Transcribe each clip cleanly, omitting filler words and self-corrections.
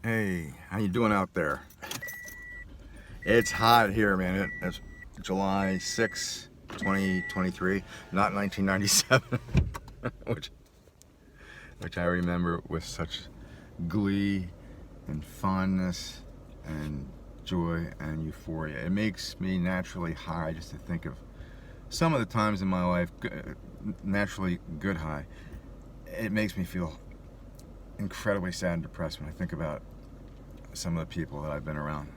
Hey, how you doing out there? It's hot here, man. It's July 6, 2023, not 1997, which I remember with such glee and fondness and joy and euphoria. It makes me naturally high just to think of some of the times in my life, naturally good high. It makes me feel incredibly sad and depressed when I think about some of the people that I've been around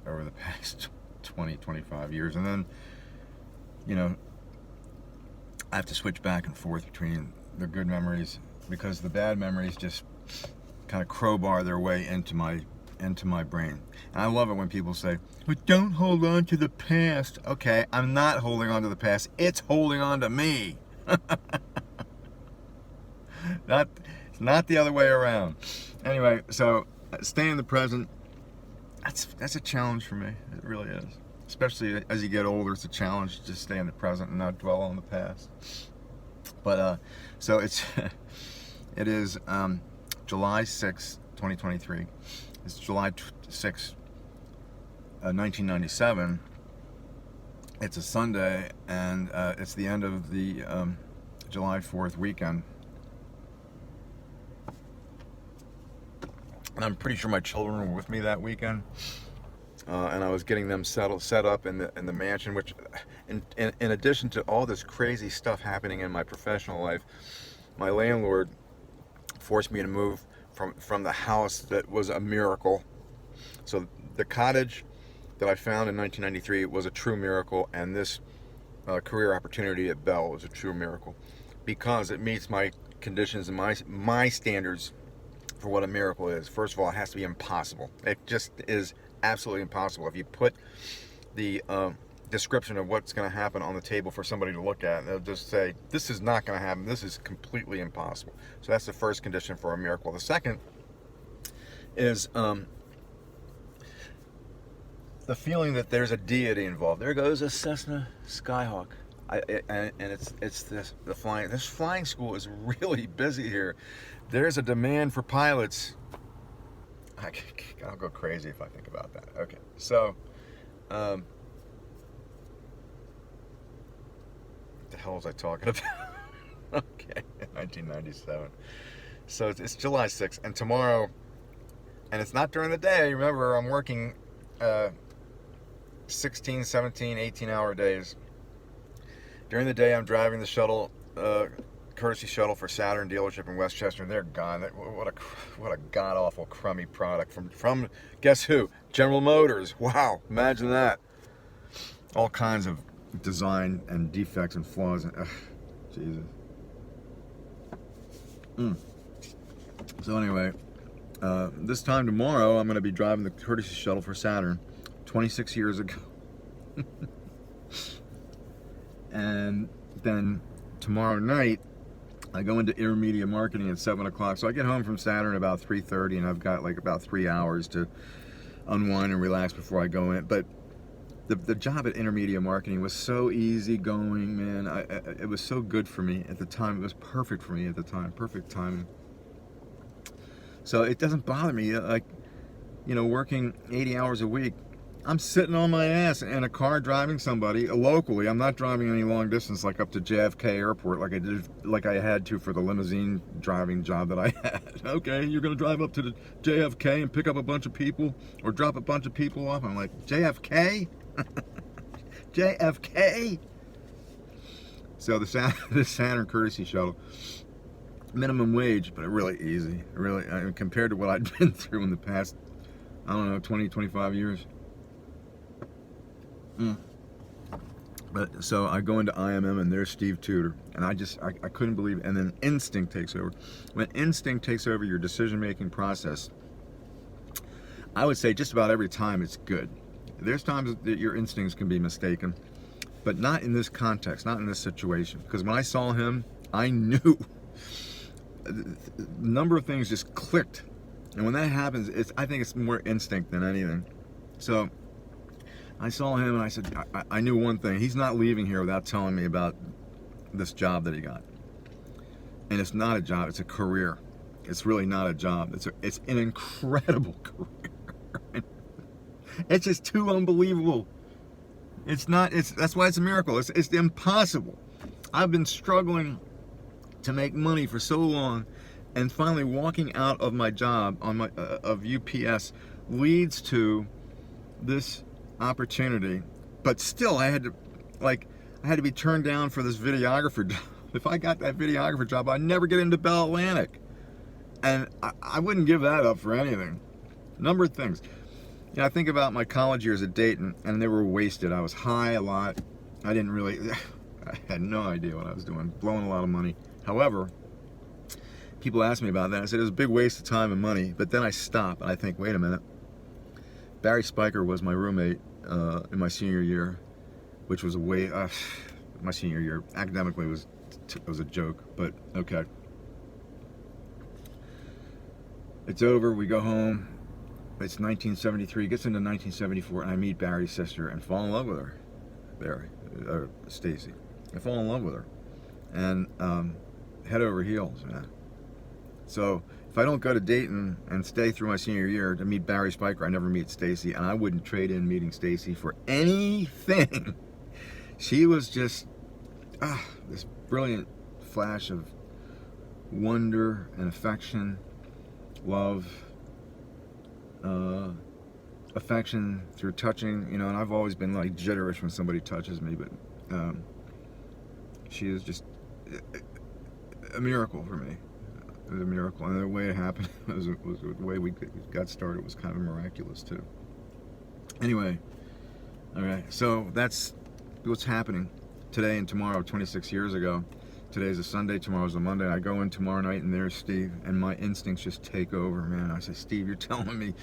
over the past 20, 25 years. And then, I have to switch back and forth between the good memories because the bad memories just kind of crowbar their way into my brain. And I love it when people say, well, don't hold on to the past. Okay, I'm not holding on to the past. It's holding on to me. It's not the other way around. Anyway, so stay in the present. That's a challenge for me. It really is. Especially as you get older, it's a challenge to just stay in the present and not dwell on the past. But so it is July 6, 2023. It's July 6, 1997. It's a Sunday, and it's the end of the July 4th weekend. And I'm pretty sure my children were with me that weekend, and I was getting them set up in the mansion. Which, in addition to all this crazy stuff happening in my professional life, my landlord forced me to move from the house that was a miracle. So the cottage that I found in 1993 was a true miracle, and this career opportunity at Bell was a true miracle because it meets my conditions and my standards for what a miracle is. First of all, it has to be impossible. It just is absolutely impossible. If you put the description of what's going to happen on the table for somebody to look at, they'll just say, this is not going to happen. This is completely impossible. So that's the first condition for a miracle. The second is the feeling that there's a deity involved. There goes a Cessna Skyhawk. And it's this flying school is really busy here. There's a demand for pilots. I'll go crazy if I think about that. Okay, so what the hell was I talking about? Okay, 1997. So it's July 6th, and tomorrow, and it's not during the day. Remember, I'm working 16, 17, 18-hour days. During the day, I'm driving the shuttle, courtesy shuttle for Saturn dealership in Westchester, and they're gone. What a god-awful, crummy product from guess who? General Motors. Wow, imagine that. All kinds of design and defects and flaws. Jesus. So anyway, this time tomorrow, I'm going to be driving the courtesy shuttle for Saturn 26 years ago. And then tomorrow night, I go into intermediate marketing at 7 o'clock. So I get home from Saturn about 3:30, and I've got like about 3 hours to unwind and relax before I go in. But the job at intermediate marketing was so easy going, man. It was so good for me at the time. It was perfect for me at the time. Perfect timing. So it doesn't bother me, working 80 hours a week. I'm sitting on my ass in a car driving somebody locally. I'm not driving any long distance like up to JFK Airport like I had to for the limousine driving job that I had. Okay, you're going to drive up to the JFK and pick up a bunch of people or drop a bunch of people off. I'm like, JFK? JFK? So the Saturn courtesy shuttle, minimum wage, but really easy. Really, compared to what I'd been through in the past, 20, 25 years. But so I go into IMM, and there's Steve Tudor, and I couldn't believe it. And then instinct takes over. When instinct takes over your decision-making process, I would say just about every time it's good. There's times that your instincts can be mistaken, but not in this context, not in this situation. Because when I saw him, I knew a number of things just clicked. And when that happens, I think it's more instinct than anything. So I saw him, and I said, I knew one thing. He's not leaving here without telling me about this job that he got. And it's not a job, it's a career. it's really not a job. It's an incredible career. It's just too unbelievable. It's not. That's why it's a miracle. It's impossible. I've been struggling to make money for so long, and finally walking out of my job on my of UPS leads to this opportunity. But still, I had to be turned down for this videographer job. If I got that videographer job, I'd never get into Bell Atlantic, and I wouldn't give that up for anything. A number of things. I think about my college years at Dayton, and they were wasted. I was high a lot. I had no idea what I was doing, blowing a lot of money. However, people asked me about that. I said it was a big waste of time and money, but then I stop and I think, wait a minute. Barry Spiker was my roommate in my senior year, which was my senior year academically was a joke, but okay. It's over, we go home. It's 1973, gets into 1974, and I meet Barry's sister and fall in love with her. Stacy. I fall in love with her. And head over heels, man. So if I don't go to Dayton and stay through my senior year to meet Barry Spiker, I never meet Stacy, and I wouldn't trade in meeting Stacy for anything. She was just this brilliant flash of wonder and affection, love, affection through touching, and I've always been like jitterish when somebody touches me, but she is just a miracle for me. It was a miracle, and the way it happened was the way we got started was kind of miraculous too. Anyway, all right, so that's what's happening today and tomorrow. 26 years ago. Today's a Sunday, tomorrow's a Monday. I go in tomorrow night, and there's Steve, and my instincts just take over, man. I say, Steve, you're telling me,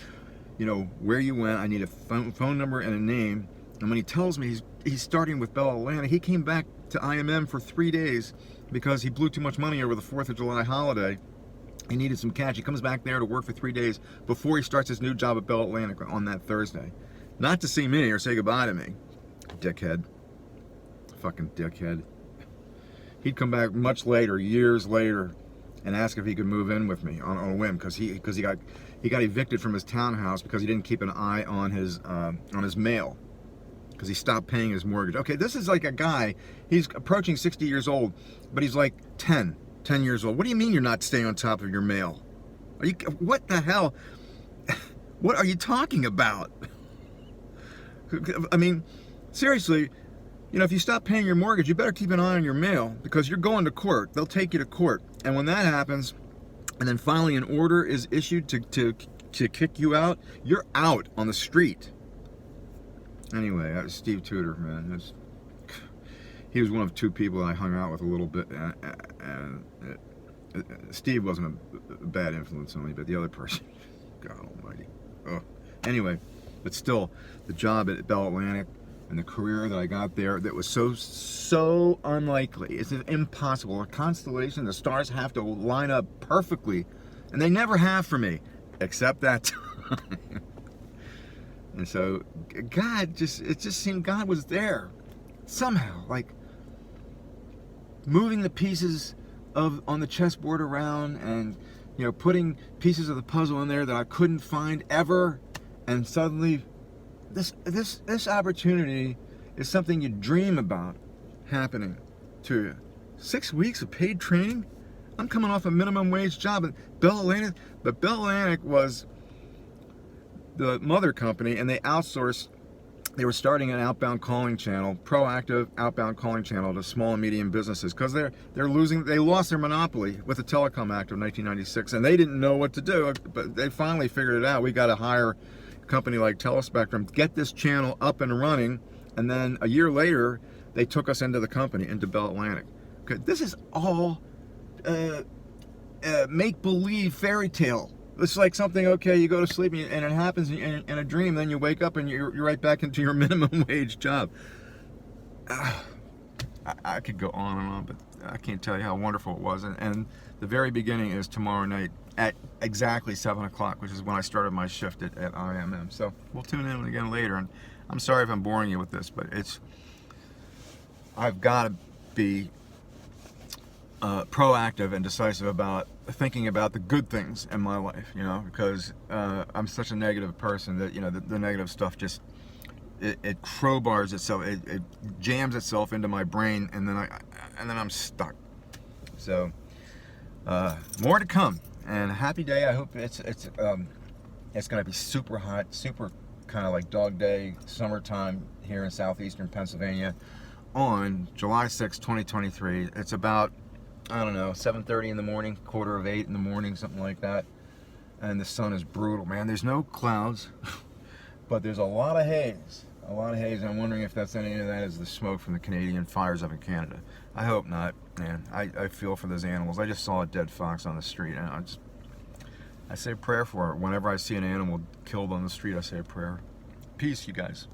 where you went. I need a phone number and a name. And when he tells me he's starting with Bell Atlantic, he came back to IMM for 3 days because he blew too much money over the 4th of July holiday. He needed some cash. He comes back there to work for 3 days before he starts his new job at Bell Atlantic on that Thursday. Not to see me or say goodbye to me. Dickhead. Fucking dickhead. He'd come back much later, years later, and ask if he could move in with me on a whim because he got evicted from his townhouse because he didn't keep an eye on his mail because he stopped paying his mortgage. Okay, this is like a guy, he's approaching 60 years old, but he's like 10 years old. What do you mean you're not staying on top of your mail? What the hell? What are you talking about? I mean, seriously, if you stop paying your mortgage, you better keep an eye on your mail because you're going to court. They'll take you to court. And when that happens, and then finally an order is issued to kick you out, you're out on the street. Anyway, that was Steve Tudor, man. He was one of 2 people I hung out with a little bit, and Steve wasn't a bad influence on me, but the other person, God almighty. Oh. Anyway, but still, the job at Bell Atlantic and the career that I got there that was so unlikely. It's impossible. A constellation, the stars have to line up perfectly, and they never have for me, except that time. And so it just seemed God was there somehow, like moving the pieces on the chessboard around and putting pieces of the puzzle in there that I couldn't find ever, and suddenly this opportunity is something you dream about happening to you. 6 weeks of paid training. I'm coming off a minimum wage job at Bell Atlantic, but Bell Atlantic was the mother company, and they outsourced. They were starting an outbound calling channel, proactive outbound calling channel to small and medium businesses because they lost their monopoly with the Telecom Act of 1996, and they didn't know what to do, but they finally figured it out. We got to hire company like Telespectrum, get this channel up and running, and then a year later they took us into the company, into Bell Atlantic. Okay, this is all make-believe fairy tale. It's like something, okay, you go to sleep and it happens in a dream, then you wake up and you're right back into your minimum wage job. I could go on and on, but I can't tell you how wonderful it was. And the very beginning is tomorrow night at exactly 7 o'clock, which is when I started my shift at IMM. So we'll tune in again later. And I'm sorry if I'm boring you with this, but I've got to be proactive and decisive about thinking about the good things in my life, you know, because I'm such a negative person that, you know, the negative stuff just, it crowbars itself, it jams itself into my brain, and then I'm stuck. So more to come, and a happy day. I hope it's gonna be super hot, super kind of like dog day, summertime here in southeastern Pennsylvania on July 6, 2023. It's about, I don't know, 7:30 in the morning, 7:45 in the morning, something like that. And the sun is brutal, man. There's no clouds, but there's a lot of haze. A lot of haze. I'm wondering if that's any of that is the smoke from the Canadian fires up in Canada. I hope not, man. I feel for those animals. I just saw a dead fox on the street, and I say a prayer for it. Whenever I see an animal killed on the street, I say a prayer. Peace, you guys.